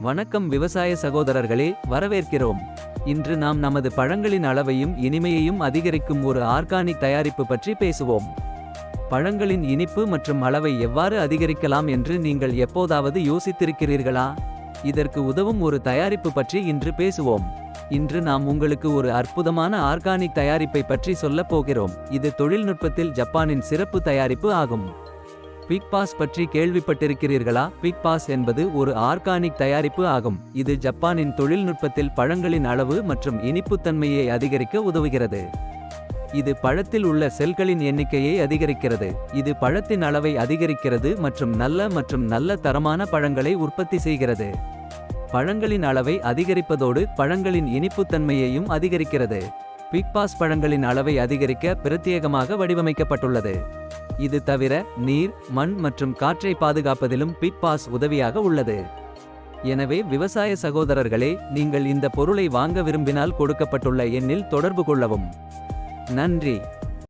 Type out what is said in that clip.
வணக்கம் விவசாய சகோதரர்களே, வரவேற்கிறோம். இன்று நாம் நமது பழங்களின் அளவையும் இனிமையையும் அதிகரிக்கும் ஒரு ஆர்கானிக் தயாரிப்பு பற்றி பேசுவோம். பழங்களின் இனிப்பு மற்றும் அளவை எவ்வாறு அதிகரிக்கலாம் என்று நீங்கள் எப்போதாவது யோசித்திருக்கிறீர்களா? இதற்கு உதவும் ஒரு தயாரிப்பு பற்றி இன்று பேசுவோம். இன்று நாம் உங்களுக்கு ஒரு அற்புதமான ஆர்கானிக் தயாரிப்பை பற்றி சொல்லப் போகிறோம். இது தொழில்நுட்பத்தில் ஜப்பானின் சிறப்பு தயாரிப்பு ஆகும். பிக்பாஸ் பற்றி கேள்விப்பட்டிருக்கிறீர்களா? பிக்பாஸ் என்பது ஒரு ஆர்கானிக் தயாரிப்பு ஆகும். இது ஜப்பானின் தொழில்நுட்பத்தில் பழங்களின் அளவு மற்றும் இனிப்புத்தன்மையை அதிகரிக்க உதவுகிறது. இது பழத்தில் உள்ள செல்களின் எண்ணிக்கையை அதிகரிக்கிறது. இது பழத்தின் அளவை அதிகரிக்கிறது மற்றும் நல்ல தரமான பழங்களை உற்பத்தி செய்கிறது. பழங்களின் அளவை அதிகரிப்பதோடு பழங்களின் இனிப்புத்தன்மையையும் அதிகரிக்கிறது. பிக்பாஸ் பழங்களின் அளவை அதிகரிக்க பிரத்யேகமாக வடிவமைக்கப்பட்டுள்ளது. இது தவிர நீர், மண் மற்றும் காற்றை பாதுகாப்பதிலும் பிக்பாஸ் உதவியாக உள்ளது. எனவே விவசாய சகோதரர்களே, நீங்கள் இந்த பொருளை வாங்க விரும்பினால் கொடுக்கப்பட்டுள்ள எண்ணில் தொடர்பு கொள்ளவும். நன்றி.